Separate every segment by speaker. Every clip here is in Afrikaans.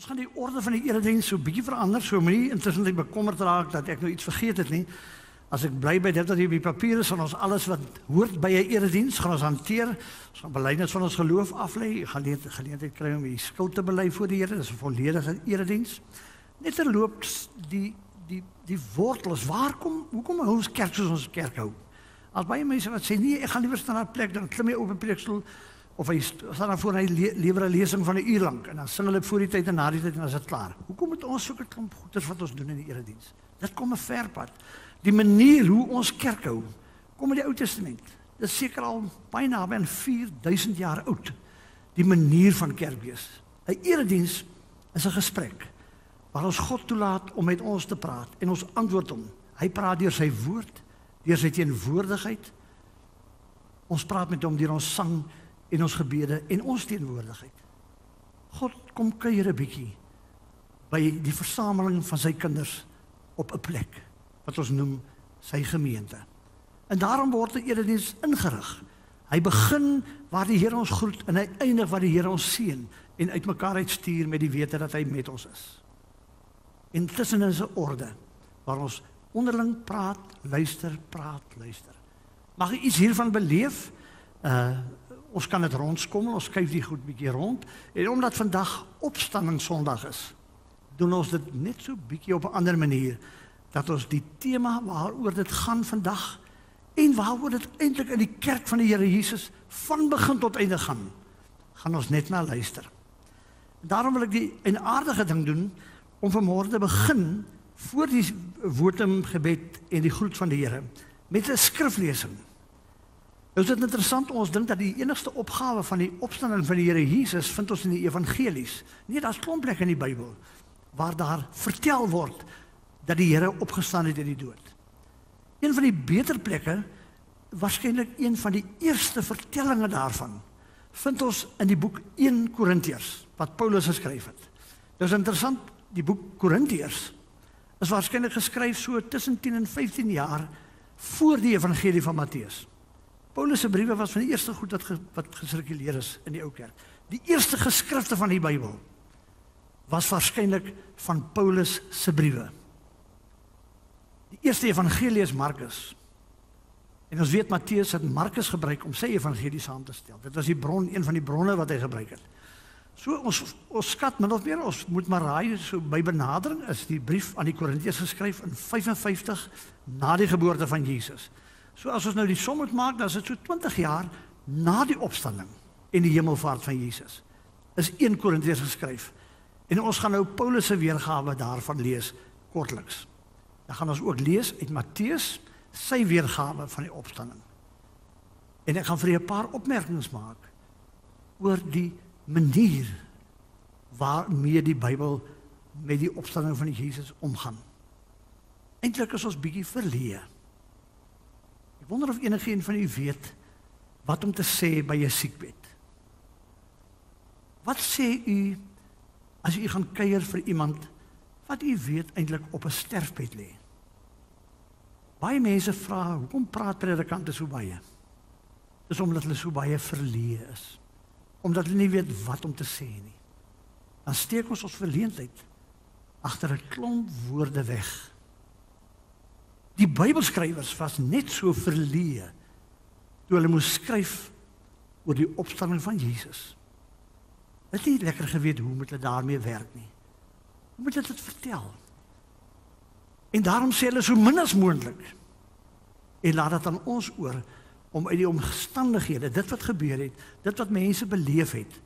Speaker 1: Ons gaan die orde van die erediens so 'n bietjie verander, so moenie intussen bekommerd raak dat ek nou iets vergeet het nie. As ek bly by dit wat hier op die papier is van ons alles wat hoort by 'n erediens, gaan ons hanteer. Ons gaan belydenis van ons geloof aflê, geleentheid kry om die skuld te bely voor die Here, dis 'n volledige erediens. Net terloops die wortels, hoekom hou ons kerk soos ons kerk hou? As baie mense wat sê nee, ek gaan liewer staan op 'n plek, dan klim jy op 'n preekstoel of hy staan dan voor en hy lewer 'n lesing van 'n uur lank en dan sing hulle voor die tyd en na die tyd en dan is dit klaar. Hoekom moet ons so 'n klomp goeders wat ons doen in die erediens? Dit kom 'n ver pad. Die manier hoe ons kerk hou, kom in die Ou Testament. Dit is seker al baie naby aan 4000 jaar oud. Die manier van kerk wees. 'n Erediens is 'n gesprek waar ons God toelaat om met ons te praat en ons antwoord hom. Hy praat deur sy woord, deur sy teenwoordigheid. Ons praat met hom deur ons sang en ons gebede en ons teenwoordigheid. God kom kuier 'n bietjie by die versameling van sy kinders op 'n plek wat ons noem sy gemeente. En daarom word die erediens ingerig. Hy begin waar die Here ons groet en hy eindig waar die Here ons seën en uitmekaar uitstuur met die wete dat hy met ons is. Intussen is 'n orde waar ons onderling praat, luister. Mag jy iets hiervan beleef? Ons kan dit rondskommel, ons skuif die goed bietjie rond. En omdat vandag opstandingssondag is, doen ons dit net so bietjie op 'n ander manier, dat ons die tema waaroor dit gaan vandag en waaroor dit eintlik in die kerk van die Here Jesus van begin tot einde gaan ons net na luister. Daarom wil ek die eienaardige ding doen om vanmôre te begin voor die woordgebed en die groet van die Here met 'n skriflesing. Nou is dit interessant, ons dink dat die enigste opgawe van die opstanding van die Here Jesus vind ons in die evangelies. Nee, daar's klomp plekke in die Bybel waar daar vertel word dat die Here opgestaan het uit die dood. Een van die beter plekke, waarskynlik een van die eerste vertellinge daarvan, vind ons in die boek 1 Korintiërs, wat Paulus geskryf het. Dit is interessant, die boek Korintiërs is waarskynlik geskryf so tussen 10 en 15 jaar voor die evangelie van Matteus. Paulus se briewe was van die eerste goed wat gesirkuleer is in die ou kerk. Die eerste geskrifte van die Bybel was waarskynlik van Paulus se briewe. Die eerste evangelie is Markus. En ons weet Matteus het Markus gebruik om sy evangelie saam te stel. Dit was die bron, een van die bronne wat hy gebruik het. So ons skat min of meer, ons moet maar raai, so by benadering is die brief aan die Korintiërs geskryf in 55 na die geboorte van Jesus. So as ons nou die som moet maak, dan is dit so 20 jaar na die opstanding en die hemelvaart van Jesus. Is 1 Korintiërs geskryf. En ons gaan nou Paulus se weergawe daarvan lees kortliks. Dan gaan ons ook lees uit Matteus sy weergawe van die opstanding. En ek gaan vir julle 'n paar opmerkings maak oor die manier waarmee die Bybel met die opstanding van Jesus omgaan. Eintlik is ons bietjie verleë. Ek wonder of enigeen van u weet wat om te sê by 'n siekbed. Wat sê u as u gaan kuier vir iemand wat u weet eintlik op 'n sterfbed lê? Baie mense vra, hoekom praat predikante so baie? Dis omdat hulle so baie verleë is. Omdat hulle nie weet wat om te sê nie. Dan steek ons verleentheid agter 'n klomp woorde weg. Die Bybelskrywers was net so verleë toe hulle moes skryf oor die opstanding van Jesus. Het nie lekker geweet hoe moet hulle daarmee werk nie. Hoe moet hulle dit vertel? En daarom sê hulle so min as moontlik. En laat dit aan ons oor om uit die omstandighede, dit wat gebeur het, dit wat mense beleef het,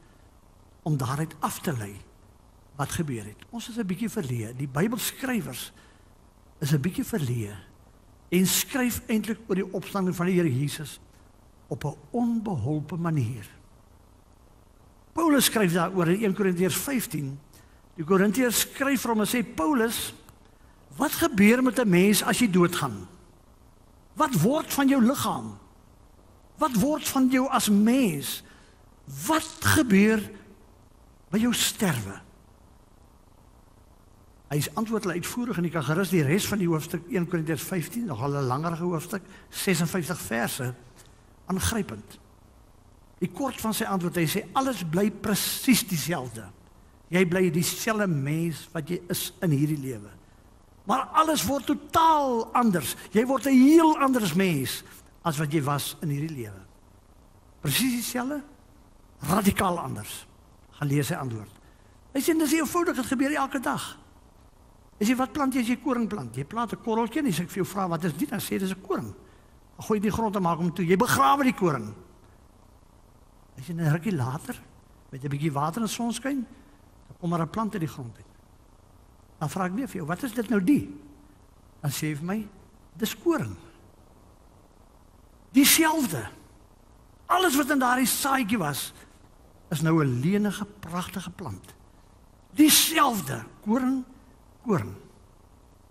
Speaker 1: om daaruit af te lei wat gebeur het. Ons is 'n bietjie verleë. Die Bybelskrywers is 'n bietjie verleë en skryf eintlik oor die opstanding van die Here Jesus op 'n onbeholpe manier. Paulus skryf daaroor in 1 Korintiërs 15. Die Korintiërs skryf vir hom en sê, Paulus, wat gebeur met 'n mens as jy doodgaan? Wat word van jou liggaam? Wat word van jou as mens? Wat gebeur by jou sterwe? Hy antwoord hulle uitvoerig en jy kan gerus die res van die hoofstuk 1 Korintiërs 15, nogal 'n langerige hoofstuk, 56 verse, aangrypend. Die kort van sy antwoord, hy sê alles bly presies dieselfde. Jy bly dieselfde mens wat jy is in hierdie lewe. Maar alles word totaal anders. Jy word 'n heel anders mens as wat jy was in hierdie lewe. Presies dieselfde, radikaal anders. Gaan lees sy antwoord. Hy sê, dis eenvoudig, dit gebeur elke dag. Hy sê, wat plant jy as jy koring plant? Jy plant 'n korreltjie en as ek vir jou vra, wat is dit? Dan sê, dis 'n koring. Dan gooi jy die grond en maak hom toe. Jy begrawe die koring. Hy sê, 'n rukkie later, met 'n bietjie water en sonskyn, dan kom maar 'n plant uit die grond uit. Dan vra ek weer vir jou, wat is dit nou die? Dan sê hy vir my, dis koring. Dieselfde. Alles wat in daardie saadjie was, is nou 'n lenige, pragtige plant. Dieselfde, koring, koring.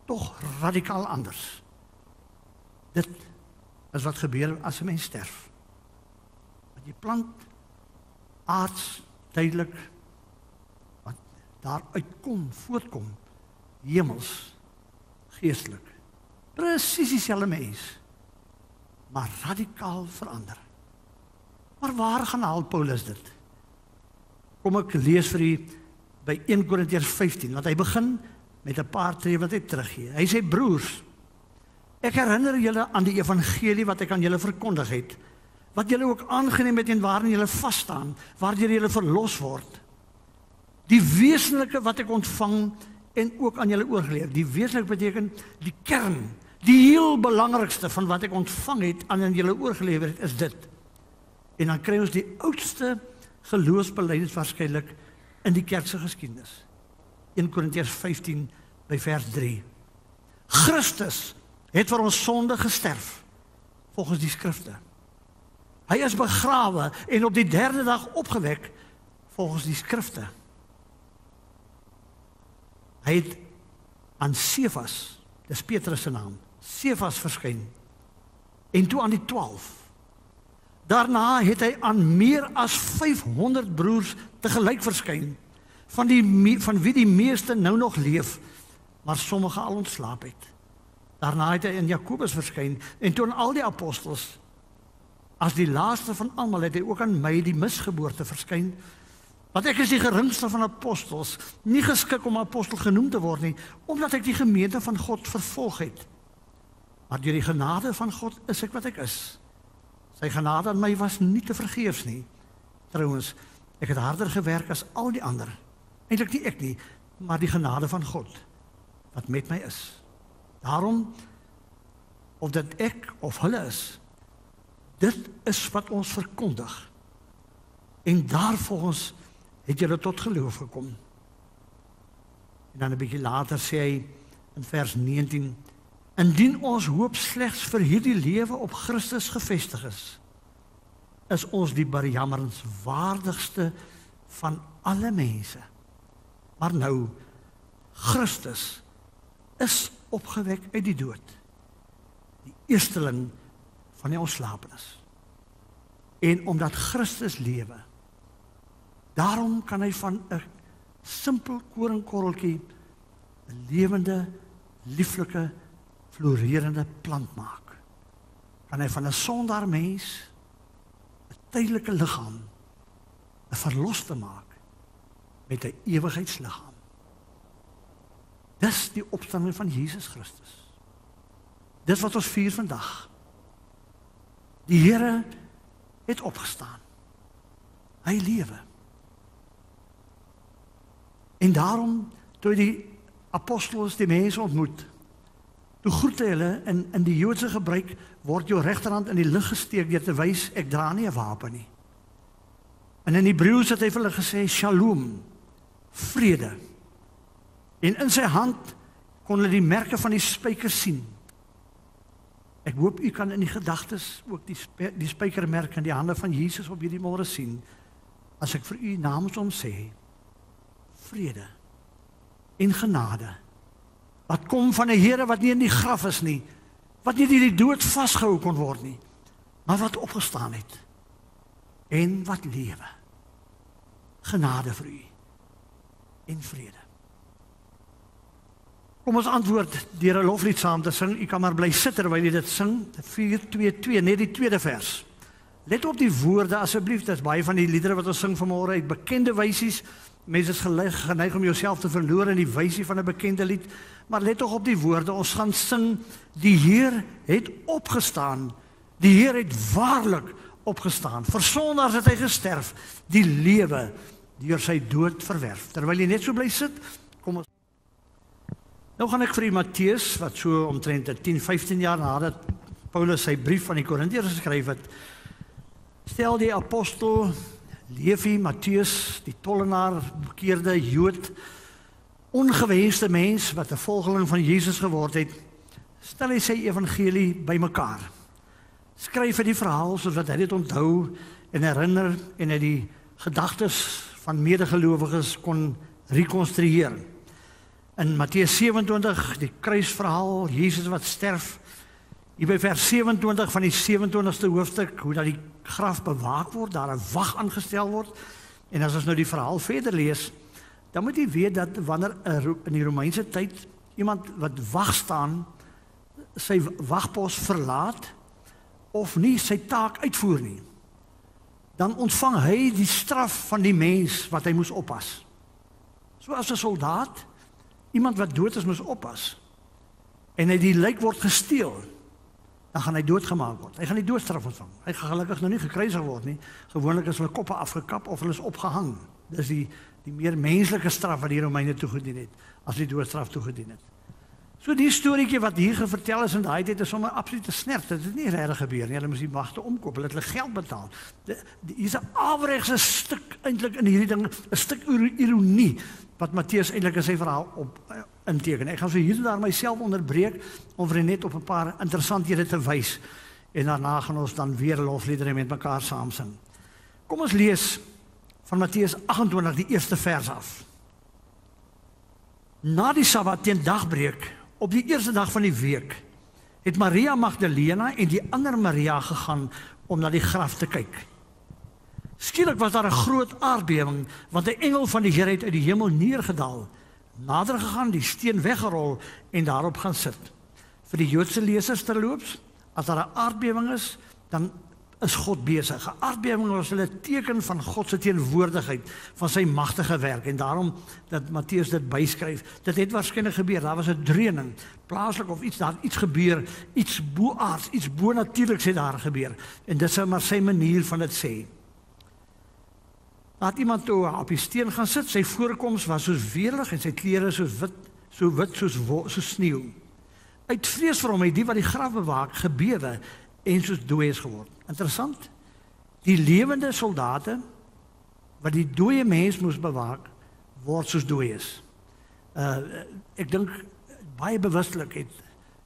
Speaker 1: Tog radikaal anders. Dit is wat gebeur as 'n mens sterf. Want jy plant aards, tydelik, wat daaruit kom, voortkom, hemels, geestelik. Presies dieselfde mens, maar radikaal verander. Maar waar gaan haal Paulus dit? Kom ek lees vir u by 1 Korintiërs 15, want hy begin met 'n paar tree wat hy teruggee. Hy sê, broers, ek herinner julle aan die evangelie wat ek aan julle verkondig het, wat julle ook aangeneem het en waarin julle vas staan, waardeur julle verlos word. Die wesenlike wat ek ontvang en ook aan julle oorgeleef. Die wesenlik beteken die kern, die heel belangrikste van wat ek ontvang het en aan julle oorgelewer het, is dit. En dan kry ons die oudste geloofsbelijdenis waarskynlik in die kerkse geskiedenis. 1 Korintiërs 15 by vers 3. Christus het vir ons sonde gesterf, volgens die skrifte. Hy is begrawe en op die 3de dag opgewek, volgens die skrifte. Hy het aan Sefas, dis Petrus se naam, Sefas verskyn, en toe aan die 12. Daarna het hy aan meer as 500 broers tegelyk verskyn, van wie die meeste nou nog leef, maar sommige al ontslaap het. Daarna het hy in Jakobus verskyn, en toe aan al die apostels. As die laaste van almal het hy ook aan my, die misgeboorte, verskyn, want ek is die geringste van apostels, nie geskik om apostel genoem te word nie, omdat ek die gemeente van God vervolg het. Maar deur die genade van God is ek wat ek is. Sy genade aan my was nie te vergeefs nie. Trouwens, ek het harder gewerk as al die ander. Eintlik nie ek nie, maar die genade van God, wat met my is. Daarom, of dit ek of hulle is, dit is wat ons verkondig. En daarvolgens het julle tot geloof gekom. En dan 'n bietjie later sê hy in vers 19, indien ons hoop slegs vir hierdie lewe op Christus gevestig is ons die bejammerenswaardigste van alle mense. Maar nou, Christus is opgewek uit die dood, die eersteling van die ontslapenis. En omdat Christus lewe, daarom kan hy van 'n simpel koringkorreltjie 'n lewende, lieflike, florerende plant maak. Kan hy van 'n sondaar mens 'n tydelike liggaam, 'n verloste maak met 'n ewigheidsliggaam. Dis die opstanding van Jesus Christus. Dis wat ons vier vandag. Die Here het opgestaan. Hy lewe. En daarom, toe die apostels die mense ontmoet, toe groet hy hulle, in die Joodse gebruik word jou regterhand in die lug gesteek deur te wys, ek dra nie 'n wapen nie. En in Hebreëus het hy vir hulle gesê, shalom, vrede. En in sy hand kon hulle die merke van die spykers sien. Ek hoop u kan in die gedagtes ook die spykermerke in die hande van Jesus op hierdie môre sien, as ek vir u namens hom sê, vrede en genade, wat kom van 'n Here wat nie in die graf is nie, wat nie deur die dood vasgehou kon word nie, maar wat opgestaan het, en wat lewe. Genade vir u, en vrede. Kom ons antwoord deur 'n loflied saam te sing. U kan maar bly sit terwyl jy dit sing. 4:2:2, net die tweede vers. Let op die woorde asseblief. Dit is baie van die liedere wat ons sing vanmôre uit bekende wysies. Mense is geneig om jouself te verloor in die wysie van 'n bekende lied, maar let tog op die woorde, ons gaan sing, die Heer het opgestaan, die Heer het waarlik opgestaan, vir sondaars het hy gesterf, die lewe deur sy dood verwerf. Terwyl jy net so bly sit, kom ons. Nou gaan ek vir die Matteus, wat so omtrent 10-15 jaar nadat Paulus sy brief van die Korintiërs geskryf het, stel die apostel Levi, Matteus, die tollenaar, bekeerde Jood, ongewenste mens wat 'n volgeling van Jesus geword het, stel hy sy evangelie bymekaar. Skryf hy die verhaal soos wat hy dit onthou en herinner en hy die gedagtes van medegelowiges kon rekonstrueer. In Matteus 27, die kruisverhaal, Jesus wat sterf, hier by vers 27 van die 27ste hoofstuk, hoe dat die graf bewaak word, daar 'n wag aangestel word, en as ons nou die verhaal verder lees, dan moet jy weet dat wanneer in die Romeinse tyd iemand wat wag staan, sy wagpos verlaat, of nie sy taak uitvoer nie, dan ontvang hy die straf van die mens wat hy moes oppas. So as 'n soldaat, iemand wat dood is moes oppas, en hy die lijk word gesteel, dan gaan hy doodgemaak word. Hy gaan die doodstraf ontvang. Hy gaan gelukkig nou nie gekruisig word nie. Gewoonlik is hulle koppe afgekap of hulle is opgehang. Dis die meer menslike straf wat die Romeine toegedien het, as die doodstraf toegedien het. So die storieetjie wat hier vertel is in daai tyd is sommer absoluut te snert. Dit het nie regtig gebeur nie. Hulle moes die magte omkoop, hulle het hulle geld betaal. Hier's 'n averegse stuk eintlik in hierdie ding, 'n stuk ironie wat Matteus eintlik in sy verhaal op inteken. Ek gaan so hier en daar myself onderbreek om vir net op 'n paar interessanthede te wys en daarna gaan ons dan weer lofliedere met mekaar saam sing. Kom ons lees van Matteus 28 die eerste vers af. Na die Sabbat teen dagbreek, op die eerste dag van die week, het Maria Magdalena en die ander Maria gegaan om na die graf te kyk. Skielik was daar 'n groot aardbewing, want 'n engel van die Here het uit die hemel neergedaal, nader gegaan, die steen weggerol en daarop gaan sit. Vir die Joodse lesers terloops, as daar 'n aardbewing is, dan is God besig. 'n Aardbewing was 'n teken van God se teenwoordigheid, van sy magtige werk, en daarom dat Matteus dit byskryf. Dit het waarskynlik gebeur, daar was 'n dreuning, plaaslik of iets, daar iets gebeur, iets boaards, iets bonatuurliks het daar gebeur, en dit is maar sy manier van dit sê. Laat iemand toe op die steen gaan sit, sy voorkoms was soos weerlig en sy klere so wit soos sneeu. Uit vrees vir hom het die wat die graf bewaak gebewe en soos dooies geword. Interessant, die lewende soldate wat die dooie mens moes bewaak, word soos dooies. Ek dink baie bewustelik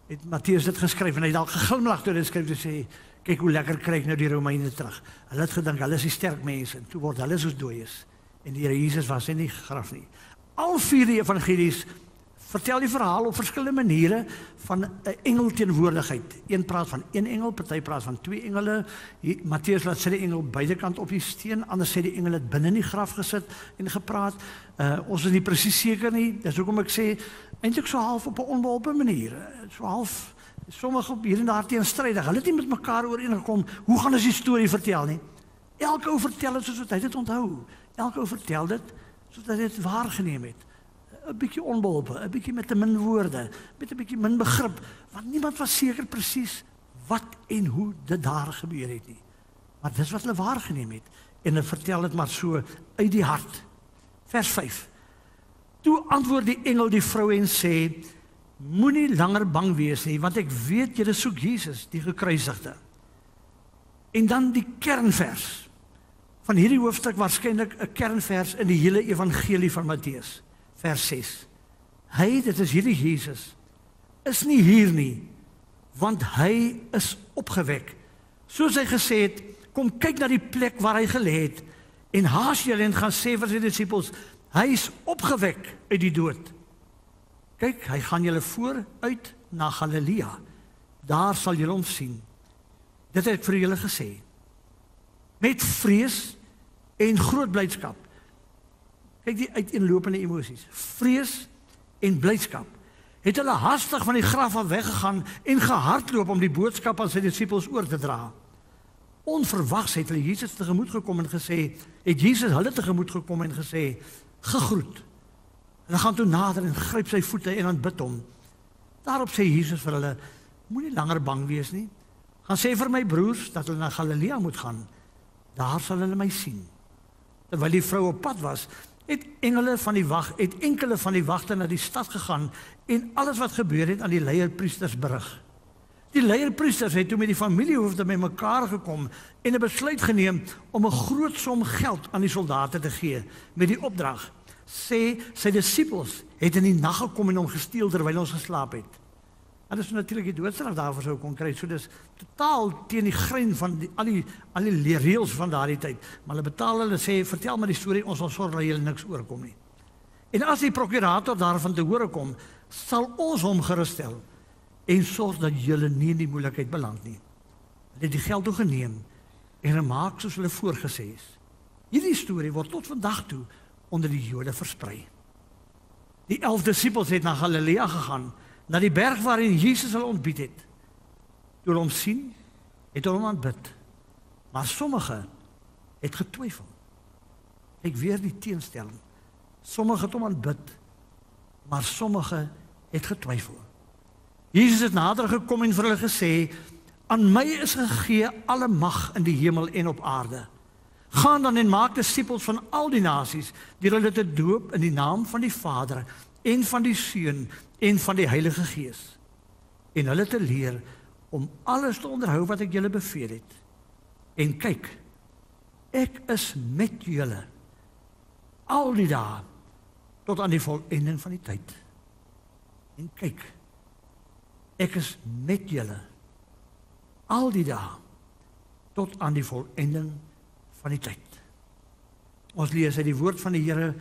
Speaker 1: het Matteus dit geskryf en hy het al geglimlag toe dit skryf te sê, kyk hoe lekker kry ek nou die Romeine terug. Hulle het gedink, hulle is die sterk mense, en toe word hulle soos dooies. En die Here Jesus was in die graf nie. Al vier die evangelies vertel die verhaal op verskillende maniere van 'n engel teenwoordigheid. Een praat van een engel, party praat van twee engele. Matteus laat sê die engel buitekant op die steen, anders sê die engel het binne in die graf gesit en gepraat. Ons is nie presies seker nie, dis hoekom ek sê, eintlik so half op 'n onbeholpe manier, so half, sommige op hier en daar teenstrydig. Hulle het nie met mekaar ooreengekom, hoe gaan ons die storie vertel nie? Elke ou vertel dit soos wat hy dit onthou. Elke ou vertel dit soos dat hy dit waargeneem het. 'n bietjie onbeholpe, 'n bietjie met te min woorde, met 'n bietjie min begrip, want niemand was seker presies wat en hoe dit daar gebeur het nie. Maar dis wat hulle waargeneem het, en hulle vertel dit maar so uit die hart. Vers 5. Toe antwoord die engel die vrou en sê, moenie langer bang wees nie, want ek weet julle soek Jesus, die gekruisigde. En dan die kernvers van hierdie hoofstuk, waarskynlik 'n kernvers in die hele evangelie van Matteus. Vers 6. Hy, dit is hierdie Jesus, is nie hier nie, want hy is opgewek. Soos hy gesê het, kom kyk na die plek waar hy gelê het, en haas julle en gaan sê vir sy disippels, hy is opgewek uit die dood. Kyk, hy gaan julle vooruit na Galilea, daar sal julle hom sien. Dit het ek vir julle gesê. Met vrees en groot blydskap. Kyk die uiteenlopende emosies, vrees en blydskap, het hulle hastig van die graf af weggegaan en gehardloop om die boodskap aan sy disippels oor te dra. Onverwags het hulle Jesus tegemoet gekom en gesê, het Jesus hulle tegemoet gekom en gesê, gegroet. Hulle gaan toe nader en gryp sy voete en aanbid hom. Daarop sê Jesus vir hulle, moenie langer bang wees nie. Gaan sê vir my broers dat hulle na Galilea moet gaan. Daar sal hulle my sien. Terwyl die vrou op pad was, het enkele van die wagte na die stad gegaan en alles wat gebeur het aan die leierpriesters berig. Die leierpriesters het toe met die familiehoofde met mekaar gekom en 'n besluit geneem om 'n groot som geld aan die soldate te gee met die opdrag: sê sy disippels het in die nag gekom en hom gesteel terwyl ons geslaap het. En dis natuurlik die doodstraf daarvoor sou kon kry. So dis totaal teen die grein van al die reëls van daardie tyd. Maar hulle betaal hulle sê vertel maar die storie, ons sal sorg dat julle niks oorkom nie. En as die prokurator daarvan te hore kom, sal ons hom gerusstel en sorg dat julle nie in die moeilikheid beland nie. Hulle het die geld toegeneem en gemaak soos hulle voorgesê is. Hierdie storie word tot vandag toe onder die Jode versprei. Die 11 disippels het na Galilea gegaan, na die berg waarin Jesus hulle ontbied het. Toe hulle hom sien, het hulle hom aanbid. Maar sommige het getwyfel. Ek weer die teenstelling. Sommige het hom aanbid, maar sommige het getwyfel. Jesus het nader gekom en vir hulle gesê, aan my is gegee alle mag in die hemel en op aarde. Gaan dan en maak disippels van al die nasies, deur hulle te doop in die naam van die Vader en van die Seun en van die Heilige Gees. En hulle te leer om alles te onderhou wat ek julle beveel het. En kyk, ek is met julle al die dae tot aan die volëinding van die tyd. En kyk, ek is met julle al die dae tot aan die volëinding van die tyd. Ons lees uit die woord van die Here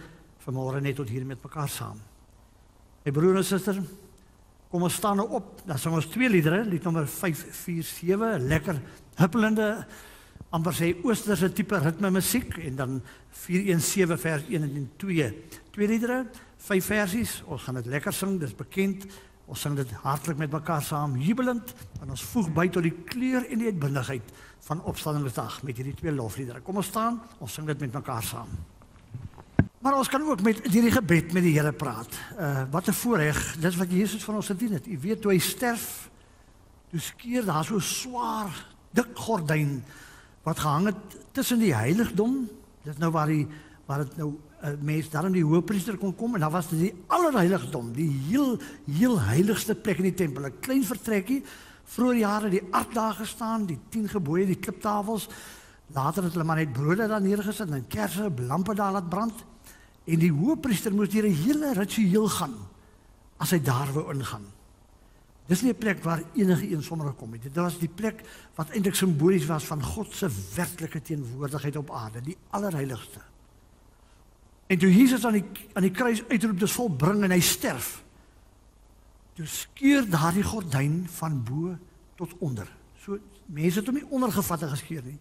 Speaker 1: vanmôre net tot hier met mekaar saam. My broer en suster, kom ons staan nou op. Dan sing ons 2 liedere, lied nommer 547, lekker huppelende, amper sê oosterse tipe ritme musiek, en dan 417 vers 1 en 2. 2 liedere, 5 versies, ons gaan dit lekker sing, dis bekend. Ons sing dit hartlik met mekaar saam, jubelend, en ons voeg by tot die kleur en die uitbundigheid van Opstandingsdag met hierdie 2 lofliedere. Kom ons staan, ons sing dit met mekaar saam. Maar ons kan ook met hierdie gebed met die Here praat. Wat 'n voorreg, dit is wat Jesus van ons gedien het. U weet, toe hy sterf, toe skeur daar so swaar, dik gordyn wat gehang het tussen die heiligdom, dit nou waar dit nou mens daarom die hoëpriester kon kom, en dan was dit die allerheiligdom, die heel heiligste plek in die tempel, 'n klein vertrekkie. Vroeger jare die ark daar gestaan, die 10 gebooie, die kliptafels. Later het hulle maar net brode daar neergesit en kersse, lampe daar laat brand. En die hoëpriester moes deur 'n hele ritueel gaan as hy daar wou ingaan. Dis nie 'n plek waar enige een sommer gekom het. Dit was die plek wat eintlik simbolies was van God se werklike teenwoordigheid op aarde, die allerheiligste. En toe Jesus aan die kruis uitroep, dis volbring, en hy sterf, toe skeur daardie gordyn van bo tot onder. So mense het hom nie ondergevat en geskeur nie.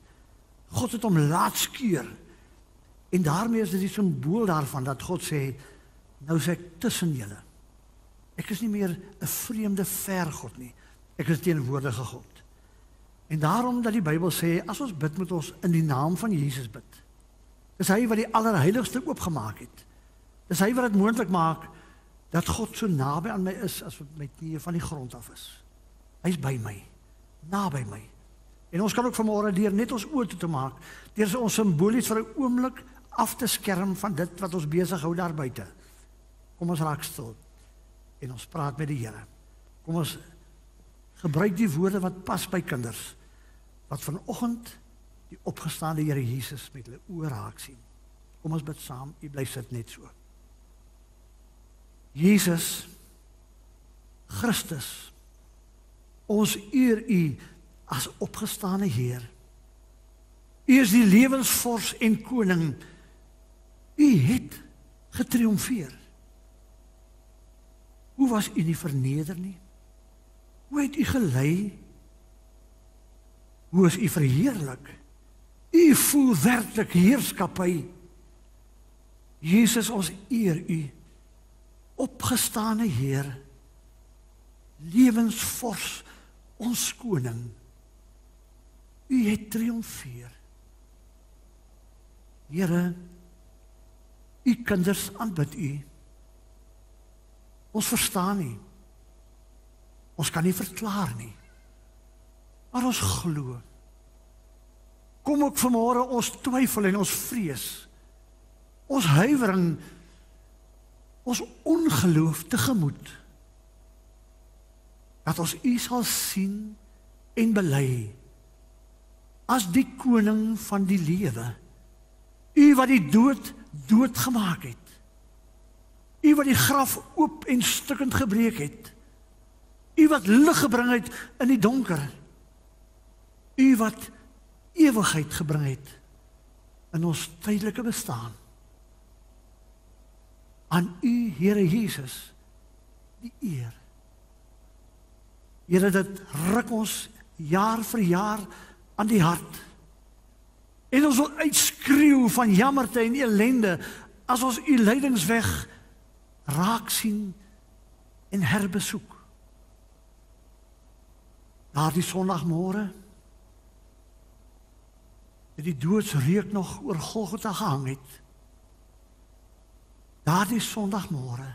Speaker 1: God het hom laat skeur. En daarmee is dit die simbool daarvan dat God sê, nou is ek tussen julle. Ek is nie meer 'n vreemde ver God nie. Ek is teenwoordige God. En daarom dat die Bybel sê, as ons bid, moet ons in die naam van Jesus bid. Dis hy wat die allerheiligste oopgemaak het. Dis hy wat dit moontlik maak dat God so naby aan my is as wat my knieë van die grond af is. Hy's by my, naby my. En ons kan ook vanmôre deur net ons oë toe te maak, deur ons simbolies vir 'n oomblik af te skerm van dit wat ons besig hou daar buite. Kom ons raak stil en ons praat met die Here. Kom ons gebruik die woorde wat pas by kinders, wat vanoggend die opgestaande Here Jesus met hulle oë raak sien. Kom ons bid saam, u bly sit net so. Jesus Christus, ons eer u as opgestane Heer. U is die lewensvors en koning. U het getriomfeer. Hoe was u nie verneder nie? Hoe het u gelei? Hoe is u verheerlik? U voel werklik heerskappy. Jesus, ons eer u, opgestane Heer, lewensvors, ons koning. U het triomfeer. Here, U kinders aanbid U. Ons verstaan nie. Ons kan nie verklaar nie. Maar ons glo. Kom ook vanmôre ons twyfel en ons vrees. Ons huiwering, ons ongeloof tegemoet. Dat ons U sal sien en bely as die koning van die lewe. U wat die dood doodgemaak het. U wat die graf oop en stukkend gebreek het. U wat lig gebring het in die donker. U wat ewigheid gebring het in ons tydelike bestaan. Aan U, Here Jesus, die eer. Here, dit ruk ons jaar vir jaar aan die hart. En ons wil uitskreeu van jammerte en ellende as ons U lydingsweg raak sien en herbesoek. Daardie Sondagmôre, het die doodsreuk nog oor Golgotha gehang het. Daardie Sondagmôre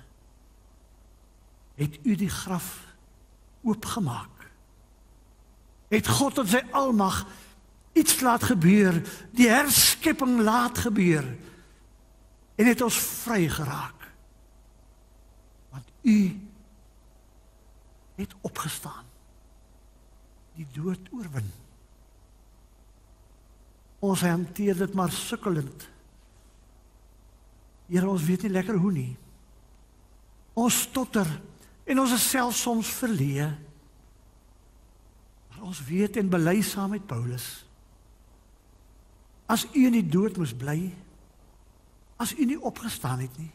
Speaker 1: het U die graf oopgemaak. Het God in sy almag iets laat gebeur, die herskepping laat gebeur, en het ons vry geraak. Want U het opgestaan, die dood oorwin. Ons hanteer dit maar sukkelend. Here, ons weet nie lekker hoe nie. Ons stotter, en ons is selfs soms verleë. Maar ons weet en bely saam met Paulus. As U in die dood moes bly, as U nie opgestaan het nie,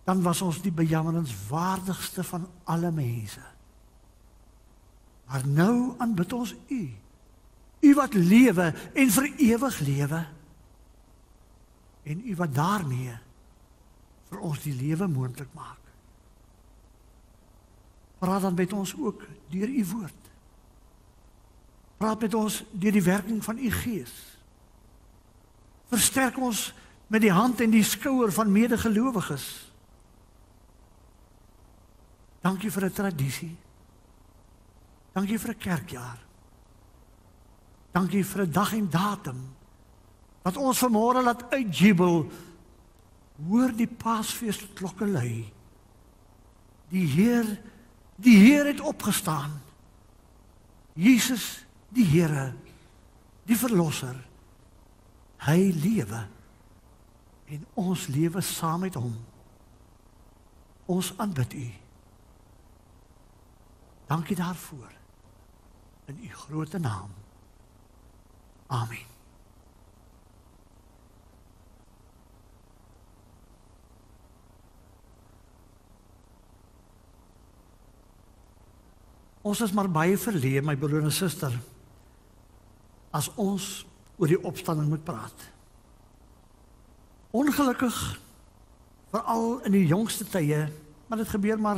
Speaker 1: dan was ons die bejammerenswaardigste van alle mense. Maar nou aanbid ons U. U wat lewe en vir ewig lewe. En U wat daarmee vir ons die lewe moontlik maak. Praat dan met ons ook deur U woord. Praat met ons deur die werking van U Gees. Versterk ons met die hand en die skouer van medegelowiges. Dankie vir 'n tradisie. Dankie vir 'n kerkjaar. Dankie vir 'n dag en datum wat ons vanmôre laat uitjubel. Hoor die Paasfeesklokke lui. Die Heer het opgestaan. Jesus, die Here, die Verlosser. Hy lewe en ons lewe saam met hom. Ons aanbid U. Dankie daarvoor. In U grote naam. Amen. Ons is maar baie verleë, my broer en suster, as ons oor die opstanding moet praat. Ongelukkig, veral in die jongste tye, maar dit gebeur maar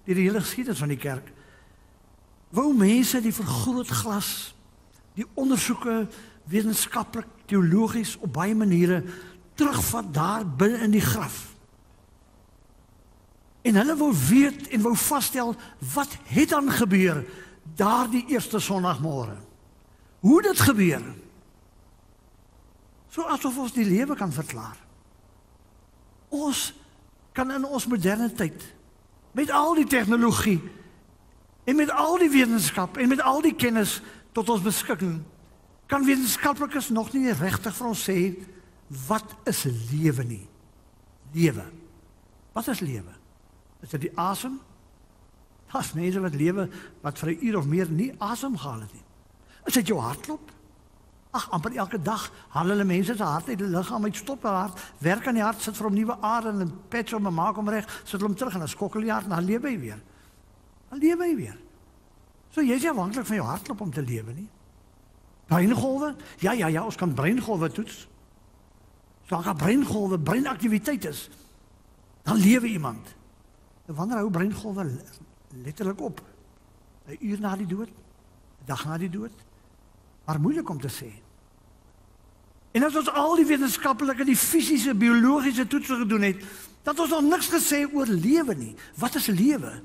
Speaker 1: deur die hele geskiedenis van die kerk, wou mense die vergrootglas, die ondersoeke, wetenskaplik, teologies, op baie maniere, terugvat daar binne in die graf. En hulle wou weet en wou vasstel, wat het dan gebeur, daardie eerste Sondagmôre? Hoe dit gebeur? So asof ons die lewe kan verklaar. Ons kan in ons moderne tyd, met al die tegnologie, en met al die wetenskap, en met al die kennis tot ons beskikking, kan wetenskaplikes nog nie regtig vir ons sê, wat is lewe nie? Lewe. Wat is lewe? Is dit die asem? Daar's mense wat lewe, wat vir 'n uur of meer nie asem gehaal het nie. Is dit jou hartklop? Ag, amper elke dag haal hulle mense se hart uit die liggaam uit, stop hulle hart, werk aan die hart, sit vir hom nuwe are en 'n patch om en maak hom reg, sit hom terug en dan skokkel die hart en dan lewe hy weer. Dan lewe hy weer. So jy is nie afhanklik van jou hartklop om te lewe nie. Breingolwe? Ja, ons kan breingolwe toets. So as breingolwe, breinaktiwiteit is, dan lewe iemand. En wanneer hou breingolwe letterlik op? 'n uur na die dood? 'n dag na die dood? Maar moeilik om te sê. En as ons al die wetenskaplike, die fisiese, biologiese toetse gedoen het, dat ons nog niks gesê oor lewe nie. Wat is lewe?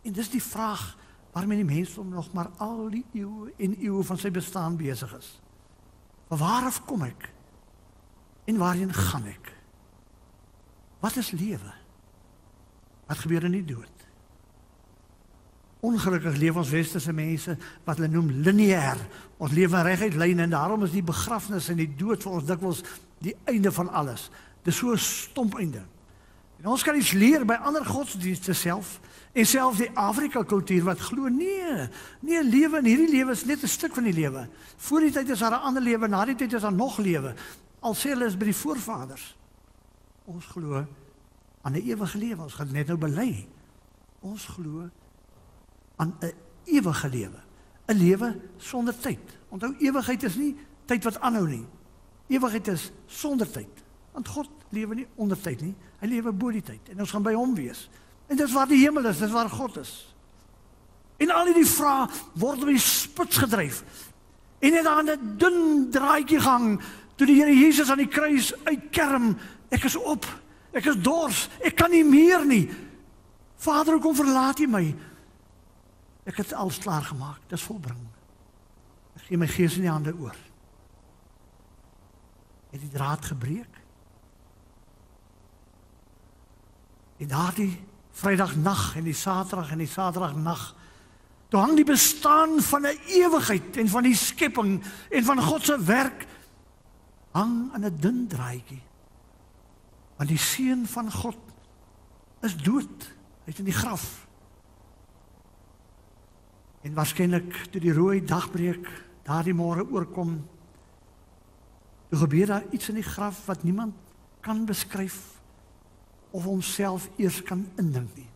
Speaker 1: En dis die vraag waarmee die mensdom nog maar al die eeue en eeue van sy bestaan besig is. Van waar af kom ek? En waarheen gaan ek? Wat is lewe? Wat gebeur in die dood? Ongelukkig leef ons westerse mense wat hulle noem lineair. Ons leef in reguit lyne en daarom is die begrafnis en die dood vir ons dikwels die einde van alles. Dis so 'n stomp einde. En ons kan iets leer by ander godsdienste self en selfs die Afrika kultuur wat glo nee, lewe en hierdie lewe is net 'n stuk van die lewe. Voor die tyd is daar 'n ander lewe, na die tyd is daar nog lewe. Al sê hulle is by die voorvaders. Ons glo aan 'n ewige lewe. Ons gaan net nou bely. Ons glo aan 'n ewige lewe. 'n Lewe sonder tyd. Onthou, ewigheid is nie tyd wat aanhou nie. Ewigheid is sonder tyd. Want God lewe nie onder tyd nie. Hy lewe bo die tyd. En ons gaan by hom wees. En dis waar die hemel is, dis waar God is. En al die vrae word op die spits gedryf. En het aan 'n dun draadjie gehang toe die Here Jesus aan die kruis uitkerm, ek is op, ek is dors, ek kan nie meer nie. Vader, hoekom verlaat U my? Ek het alles klaar gemaak, dis volbring. Ek gee my gees in die hande oor. Het die draad gebreek? En daardie Vrydagnag en die Saterdagnag, toe hang die bestaan van 'n ewigheid en van die skepping en van God se werk hang aan 'n dun draadjie. Want die Seun van God is dood, hy is in die graf. En waarskynlik toe die rooi dagbreek daardie môre oorkom, toe gebeur daar iets in die graf wat niemand kan beskryf of homself eers kan indink nie.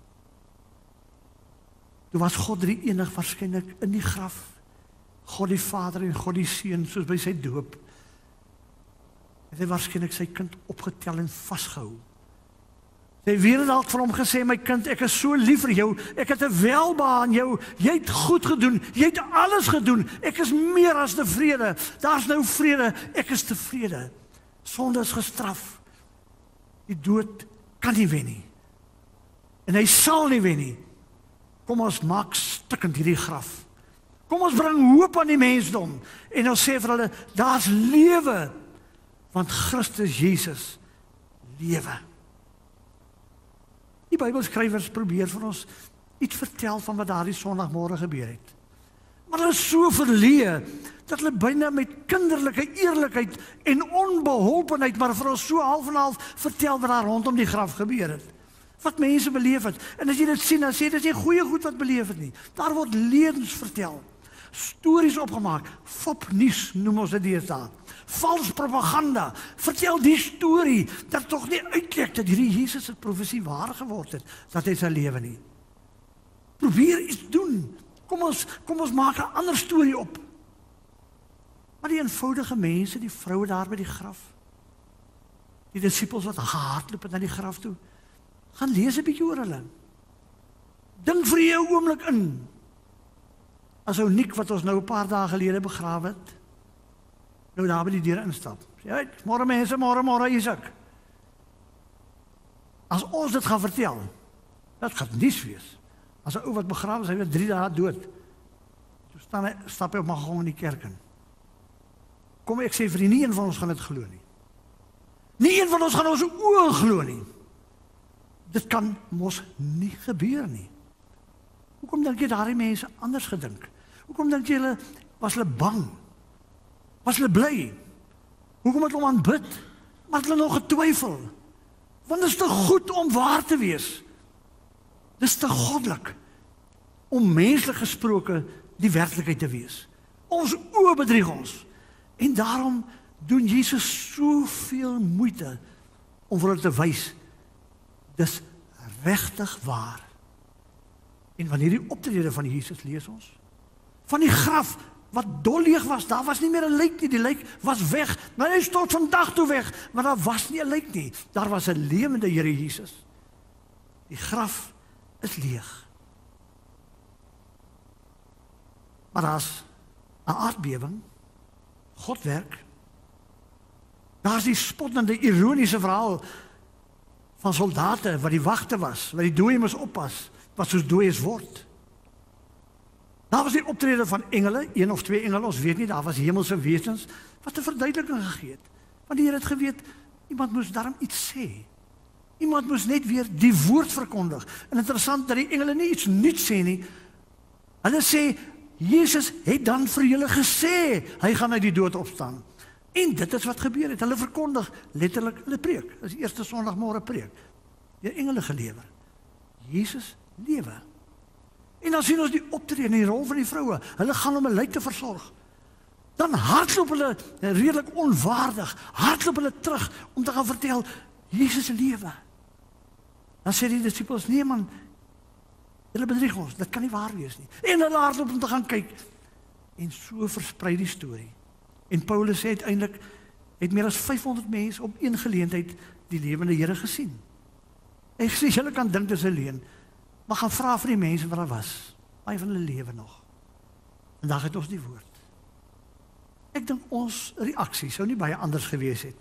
Speaker 1: Toe was God drie enig waarskynlik in die graf, God die Vader en God die Seun, soos by sy doop. Het hy waarskynlik sy kind opgetel en vasgehou. Sy weer dalk vir hom gesê, my kind, ek is so lief vir jou, ek het 'n welbehae aan jou, jy het goed gedoen, jy het alles gedoen, ek is meer as tevrede, daar's nou vrede, ek is tevrede. Sonde is gestraf. Die dood kan nie wen nie. En hy sal nie wen nie. Kom ons maak stukkend hierdie graf. Kom ons bring hoop aan die mensdom. En ons sê vir hulle, daar's lewe. Want Christus Jesus lewe. Die Bybelskrywers probeer vir ons iets vertel van wat daardie Sondagmôre gebeur het. Maar hulle is so verleë dat hulle byna met kinderlike eerlikheid en onbeholpenheid maar vir ons so half en half vertel wat daar rondom die graf gebeur het. Wat mense beleef het. En as jy dit sien, dan sê dit is nie goeie goed wat beleef het nie. Daar word leuns vertel. Stories opgemaak. Fopnuus noem ons dit deesdae. Vals propaganda. Vertel die storie dat tog nie uitlek dat hierdie Jesus se profesie waar geword het, dat hy sal lewe nie. Probeer iets doen. Kom ons maak 'n ander storie op. Maar die eenvoudige mense, die vroue daar by die graf, die disippels wat gehardloop het na die graf toe, gaan lees 'n bietjie oor hulle. Dink vir jou 'n oomblik in. As ou Nick wat ons nou 'n paar dae gelede begrawe het, nou daar by die deur instap. Sê, "Hey, môre mense, môre Isak." As ons dit gaan vertel, dat gaan niks wees. As 'n ou wat begrawe is, hy was 3 dae dood. Toe stap hy op Magong in die kerk in. Kom ek sê vir nie een van ons gaan dit glo nie. Nie een van ons gaan ons oë glo nie. Dit kan mos nie gebeur nie. Hoekom dink jy daardie mense anders gedink? Hoekom dink jy was hulle bang? Was hulle bly? Hoekom het hulle aanbid? Maar hulle nog getwyfel. Want dit is te goed om waar te wees. Dit is te goddelik om menslik gesproke die werklikheid te wees. Ons oë bedrieg ons. En daarom doen Jesus soveel moeite om vir hulle te wys, dis regtig waar. En van hierdie optrede van Jesus lees ons, van die graf wat dolleeg was, daar was nie meer 'n lijk nie, die lijk was weg, maar hy is tot vandag toe weg, maar daar was nie 'n lijk nie, daar was 'n lewende Here Jesus. Die graf is leeg. Maar daar's 'n aardbewing, God werk, Daar is die spottende, ironiese verhaal van soldate wat die wagte was, wat die dooie moes oppas, wat soos dooies word. Daar was die optrede van engele, 1 of 2 engele, ons weet nie, daar was hemelse wesens, wat 'n verduideliking gegee het. Want die Here het geweet, iemand moes daarom iets sê. Iemand moes net weer die woord verkondig. En interessant dat die engele nie iets nuuts sê nie. Hulle sê, Jesus het dan vir julle gesê, hy gaan uit die dood opstaan. En dit is wat gebeur het. Hulle verkondig letterlik hulle preek. Dis die eerste Sondagmôre preek. Deur engele gelewer. Jesus lewe. En dan sien ons die optrede en die rol van die vroue. Hulle gaan om 'n lijk te versorg. Dan hardloop hulle redelik onwaardig, hardloop hulle terug om te gaan vertel, Jesus lewe. Dan sê die disippels, nee man, julle bedrieg ons, dit kan nie waar wees nie. En hulle hardloop om te gaan kyk. En so versprei die storie. En Paulus sê uiteindelik, het meer as 500 mense op een geleentheid die lewende Here gesien. Ek sê, julle kan dink dis 'n leuen, maar gaan vra vir die mense wat daar was. Baie van hulle lewe nog. En dan het ons die woord. Ek dink ons reaksie sou nie baie anders gewees het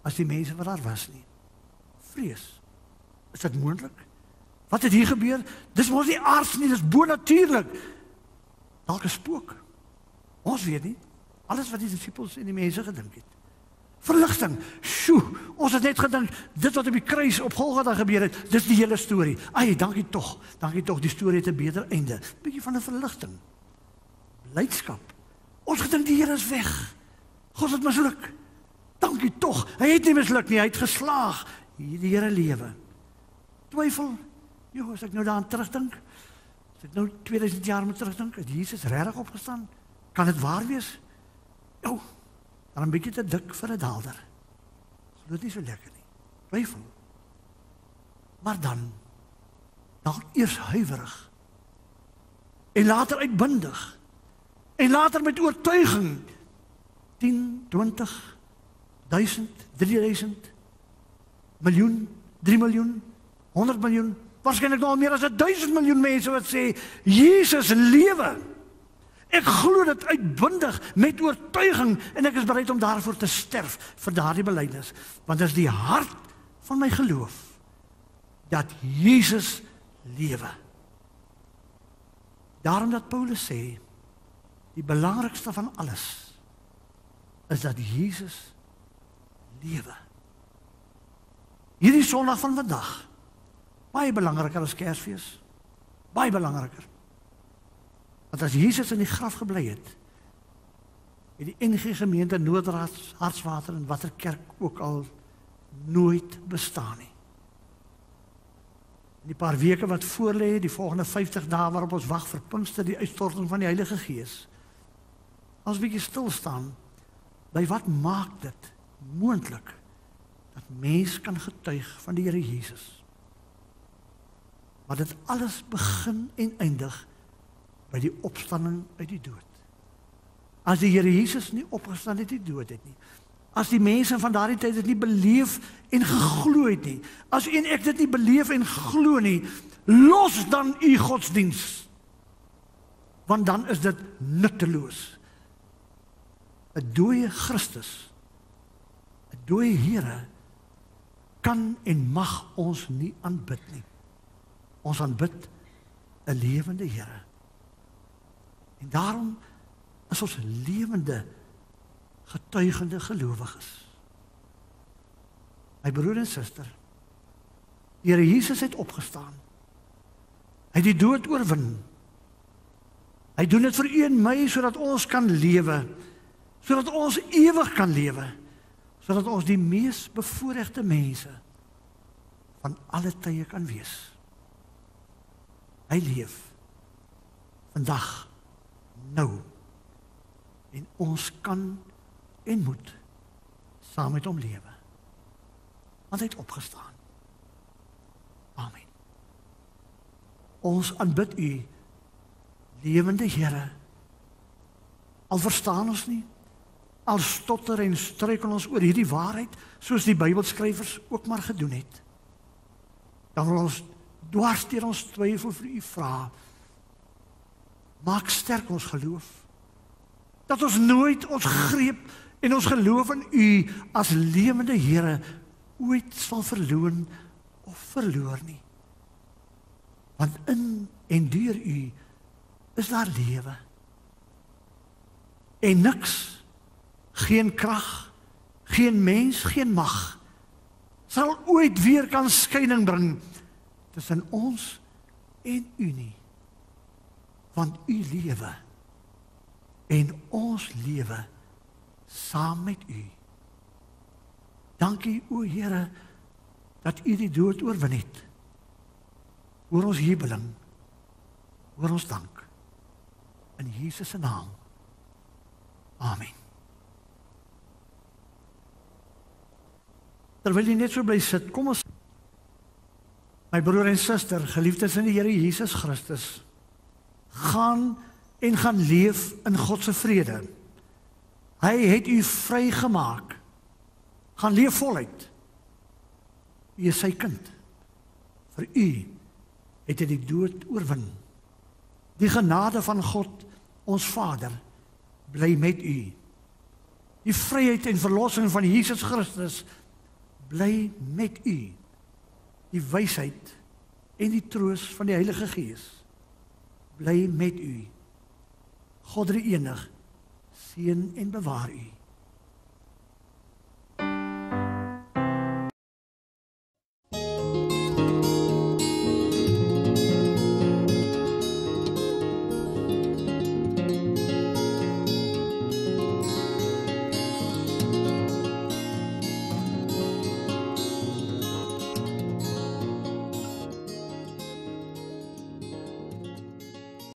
Speaker 1: as die mense wat daar was nie. Vrees. Is dit moontlik? Wat het hier gebeur? Dis mos nie aards nie, dis bonatuurlik. Dalk 'n spook. Ons weet nie. Alles wat die disippels en die mense gedink het. Verligting. Sjoe, ons het net gedink dit wat op die kruis op Golgotha gebeur het, dis die hele storie. Ai, dankie tog. Dankie tog, die storie het 'n beter einde. Bietjie van 'n verligting. Blydskap. Ons gedink die Here is weg. God het misluk. Dankie tog. Hy het nie misluk nie, hy het geslaag. Die Here lewe. Twyfel. Jo, as ek nou daaraan terugdink, as ek nou 2000 jaar moet terugdink, het Jesus regtig opgestaan? Kan dit waar wees? Jo, dan 'n bietjie te dik vir 'n daalder. Dit is nie so lekker nie. Twyfel. Maar dan eers huiwerig. En later uitbundig. En later met oortuiging. 10, 20, 1000, 3000, miljoen, 3 miljoen, 100 miljoen, waarskynlik nog meer as 1000 miljoen mense wat sê, Jesus lewe. Ek glo dit uitbundig met oortuiging en ek is bereid om daarvoor te sterf vir daardie belydenis, want dit is die hart van my geloof dat Jesus lewe. Daarom dat Paulus sê, die belangrikste van alles is dat Jesus lewe. Hierdie Sondag van vandag, baie belangriker as Kersfees, baie belangriker. Want as Jesus in die graf gebly het die NG Gemeente Noordraad, Hartswater en watter kerk ook al nooit bestaan nie. In die paar weke wat voorlê, die volgende 50 dae waarop ons wag vir Pinkster, die uitstorting van die Heilige Gees, as 'n bietjie stil staan, by wat maak dit moontlik dat mens kan getuig van die Here Jesus? Maar dit alles begin en eindig by die opstanding uit die dood. As die Here Jesus nie opgestaan het uit die dood het nie, as die mense van daardie tyd dit nie beleef en geglo het nie, as u en ek dit nie beleef en glo nie, los dan u godsdiens, want dan is dit nutteloos. 'n dooie Christus, 'n dooie Here, kan en mag ons nie aanbid nie. Ons aanbid 'n lewende Here. En daarom is ons lewende, getuigende gelowiges. My broer en suster, die Here Jesus het opgestaan. Hy het die dood oorwin. Hy doen dit vir u en my, sodat ons kan lewe, sodat ons ewig kan lewe, sodat ons die mees bevoorregte mense van alle tye kan wees. Hy leef vandag, nou, en ons kan en moet saam met hom lewe, want hy het opgestaan. Amen. Ons aanbid u, lewende Here. Al verstaan ons nie, al stotter en struikel ons oor hierdie waarheid, soos die Bybelskrywers ook maar gedoen het, dan wil ons dwars deur ons twyfel vir u vra, maak sterk ons geloof, dat ons nooit ons greep En ons geloof in U as lewende Here ooit sal verloon of verloor nie. Want in en deur U is daar lewe. En niks, geen krag, geen mens, geen mag, sal ooit weer kan skeiding bring tussen ons en U nie. Want U lewe en ons lewe saam met U. Dankie o Here dat U die dood oorwin het. Hoor ons jubeling, hoor ons dank. In Jesus se naam. Amen. Terwyl jy net so bly sit, kom ons, my broer en suster, geliefdes in die Here Jesus Christus, gaan leef in God se vrede. Hy het u vrygemaak. Gaan leef voluit. U is sy kind. Vir u het hy die dood oorwin. Die genade van God, ons Vader, bly met u. Die vryheid en verlossing van Jesus Christus bly met u. Die wysheid en die troos van die Heilige Gees bly met u. God drie enig, seën en bewaar u.